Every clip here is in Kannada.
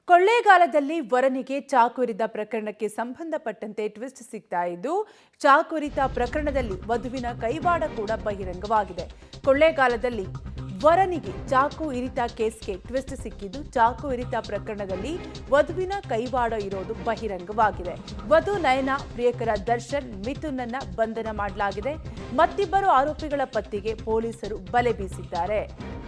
ಕೊಳ್ಳೇಗಾಲದಲ್ಲಿ ವರನಿಗೆ ಚಾಕು ಇರಿದ ಪ್ರಕರಣಕ್ಕೆ ಸಂಬಂಧಪಟ್ಟಂತೆ ಟ್ವಿಸ್ಟ್ ಸಿಗ್ತಾ ಇದ್ದು, ಚಾಕು ಇರಿತ ಪ್ರಕರಣದಲ್ಲಿ ವಧುವಿನ ಕೈವಾಡ ಕೂಡ ಬಹಿರಂಗವಾಗಿದೆ. ಕೊಳ್ಳೇಗಾಲದಲ್ಲಿ ವರನಿಗೆ ಚಾಕು ಇರಿತ ಕೇಸ್ಗೆ ಟ್ವಿಸ್ಟ್ ಸಿಕ್ಕಿದ್ದು, ಚಾಕು ಇರಿತ ಪ್ರಕರಣದಲ್ಲಿ ವಧುವಿನ ಕೈವಾಡ ಇರೋದು ಬಹಿರಂಗವಾಗಿದೆ. ವಧು ನಯನ ಪ್ರಿಯಕರ ದರ್ಶನ್ ಮಿಥುನನ್ನ ಬಂಧನ ಮಾಡಲಾಗಿದೆ. ಮತ್ತಿಬ್ಬರು ಆರೋಪಿಗಳ ಪತ್ತೆಗೆ ಪೊಲೀಸರು ಬಲೆ ಬೀಸಿದ್ದಾರೆ.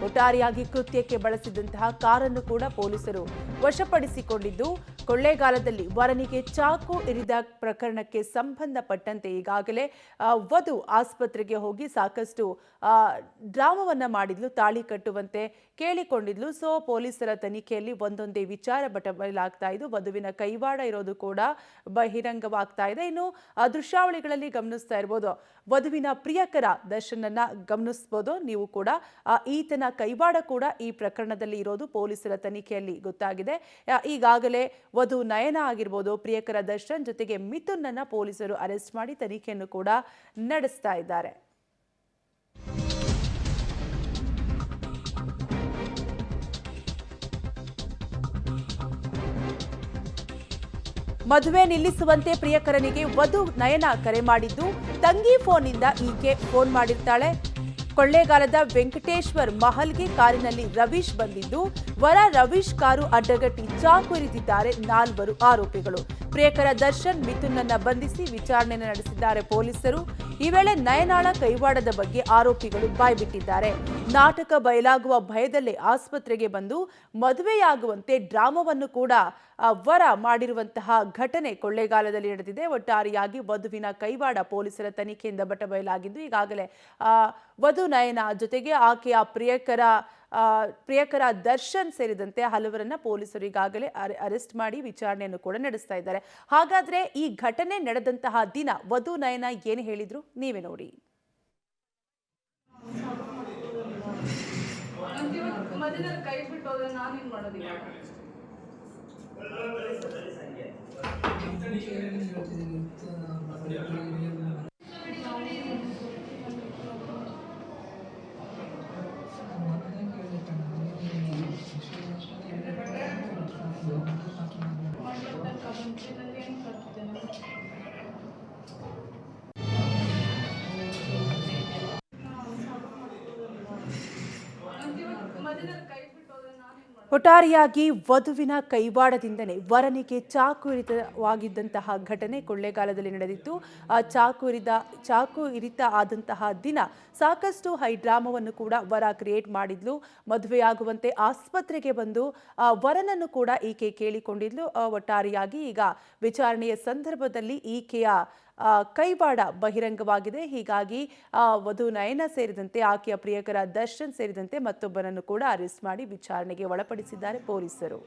ಒಟ್ಟಾರೆಯಾಗಿ ಕೃತ್ಯಕ್ಕೆ ಬಳಸಿದಂತಹ ಕಾರನ್ನು ಕೂಡ ಪೊಲೀಸರು ವಶಪಡಿಸಿಕೊಂಡಿದ್ದು, ಕೊಳ್ಳೇಗಾಲದಲ್ಲಿ ವರನಿಗೆ ಚಾಕು ಇರಿದ ಪ್ರಕರಣಕ್ಕೆ ಸಂಬಂಧಪಟ್ಟಂತೆ ಈಗಾಗಲೇ ವಧು ಆಸ್ಪತ್ರೆಗೆ ಹೋಗಿ ಸಾಕಷ್ಟು ಡ್ರಾಮವನ್ನ ಮಾಡಿದ್ಲು, ತಾಳಿ ಕಟ್ಟುವಂತೆ ಕೇಳಿಕೊಂಡಿದ್ಲು. ಸೊ ಪೊಲೀಸರ ತನಿಖೆಯಲ್ಲಿ ಒಂದೊಂದೇ ವಿಚಾರ ಬಯಲಾಗ್ತಾ ಇದ್ದು, ವಧುವಿನ ಕೈವಾಡ ಇರೋದು ಕೂಡ ಬಹಿರಂಗವಾಗ್ತಾ ಇದೆ. ಇನ್ನು ದೃಶ್ಯಾವಳಿಗಳಲ್ಲಿ ಗಮನಿಸ್ತಾ ಇರ್ಬೋದು, ವಧುವಿನ ಪ್ರಿಯಕರ ದರ್ಶನನ್ನ ಗಮನಿಸಬಹುದು ನೀವು ಕೂಡ. ಈತನ ಕೈವಾಡ ಕೂಡ ಈ ಪ್ರಕರಣದಲ್ಲಿ ಇರೋದು ಪೊಲೀಸರ ತನಿಖೆಯಲ್ಲಿ ಗೊತ್ತಾಗಿದೆ. ಈಗಾಗಲೇ ವಧು ನಯನ ಆಗಿರ್ಬೋದು, ಪ್ರಿಯಕರ ದರ್ಶನ್ ಜೊತೆಗೆ ಮಿಥುನನ್ನ ಪೊಲೀಸರು ಅರೆಸ್ಟ್ ಮಾಡಿ ತನಿಖೆಯನ್ನು ಕೂಡ ನಡೆಸ್ತಾ ಇದ್ದಾರೆ. ಮದುವೆ ನಿಲ್ಲಿಸುವಂತೆ ಪ್ರಿಯಕರನಿಗೆ ವಧು ನಯನ ಕರೆ ಮಾಡಿದ್ದು, ತಂಗಿ ಫೋನ್ನಿಂದ ಈಕೆ ಫೋನ್ ಮಾಡಿರ್ತಾಳೆ. ಕೊಳ್ಳೇಗಾಲದ ವೆಂಕಟೇಶ್ವರ್ ಮಹಲ್ಗೆ ಕಾರಿನಲ್ಲಿ ರವೀಶ್ ಬಂದಿದ್ದು, ವರ ರವೀಶ್ ಕಾರು ಅಡ್ಡಗಟ್ಟಿ ಚಾಕು ಇರಿದಿದ್ದಾರೆ 4 ಆರೋಪಿಗಳು. ಪ್ರಿಯಕರ ದರ್ಶನ್ ಮಿಥುನನ್ನ ಬಂಧಿಸಿ ವಿಚಾರಣೆ ನಡೆಸಿದ್ದಾರೆ ಪೊಲೀಸರು. ಈ ವೇಳೆ ನಯನಾಳ ಕೈವಾಡದ ಬಗ್ಗೆ ಆರೋಪಿಗಳು ಬಾಯ್ಬಿಟ್ಟಿದ್ದಾರೆ. ನಾಟಕ ಬಯಲಾಗುವ ಭಯದಲ್ಲೇ ಆಸ್ಪತ್ರೆಗೆ ಬಂದು ಮದುವೆಯಾಗುವಂತೆ ಡ್ರಾಮವನ್ನು ಕೂಡ ವರ ಮಾಡಿರುವಂತಹ ಘಟನೆ ಕೊಳ್ಳೇಗಾಲದಲ್ಲಿ ನಡೆದಿದೆ. ಒಟ್ಟಾರೆಯಾಗಿ ವಧುವಿನ ಕೈವಾಡ ಪೊಲೀಸರ ತನಿಖೆಯಿಂದ ಬಯಲಾಗಿದ್ದು, ಈಗಾಗಲೇ ವಧು ನಯನ ಜೊತೆಗೆ ಆಕೆಯ ಪ್ರಿಯಕರ ದರ್ಶನ್ ಸೇರಿದಂತೆ ಹಲವರನ್ನ ಪೊಲೀಸರು ಈಗಾಗಲೇ ಅರೆಸ್ಟ್ ಮಾಡಿ ವಿಚಾರಣೆಯನ್ನು ಕೂಡ ನಡೆಸ್ತಾ ಇದ್ದಾರೆ. ಹಾಗಾದ್ರೆ ಈ ಘಟನೆ ನಡೆದಂತಹ ದಿನ ವಧು ನಯನ ಏನು ಹೇಳಿದ್ರು ನೀವೇ ನೋಡಿ. ಒಟ್ಟಾರೆಯಾಗಿ ವಧುವಿನ ಕೈವಾಡದಿಂದಲೇ ವರನಿಗೆ ಚಾಕು ಇರಿತವಾಗಿದ್ದಂತಹ ಘಟನೆ ಕೊಳ್ಳೇಗಾಲದಲ್ಲಿ ನಡೆದಿತ್ತು. ಚಾಕು ಇರಿತ ಆದಂತಹ ದಿನ ಸಾಕಷ್ಟು ಹೈಡ್ರಾಮವನ್ನು ಕೂಡ ವರ ಕ್ರಿಯೇಟ್ ಮಾಡಿದ್ಲು. ಮದುವೆಯಾಗುವಂತೆ ಆಸ್ಪತ್ರೆಗೆ ಬಂದು ವರನನ್ನು ಕೂಡ ಈಕೆ ಕೇಳಿಕೊಂಡಿದ್ಲು. ಒಟ್ಟಾರೆಯಾಗಿ ಈಗ ವಿಚಾರಣೆಯ ಸಂದರ್ಭದಲ್ಲಿ ಈಕೆಯ ಕೈವಾಡ ಬಹಿರಂಗವಾಗಿದೆ. ಹೀಗಾಗಿ ವಧು ನಯನ ಸೇರಿದಂತೆ ಆಕೆಯ ಪ್ರಿಯಕರ ದರ್ಶನ್ ಸೇರಿದಂತೆ ಮತ್ತೊಬ್ಬರನ್ನು ಕೂಡ ಅರೆಸ್ಟ್ ಮಾಡಿ ವಿಚಾರಣೆಗೆ ಒಳಪಡಿಸಿದ್ದಾರೆ ಪೊಲೀಸರು.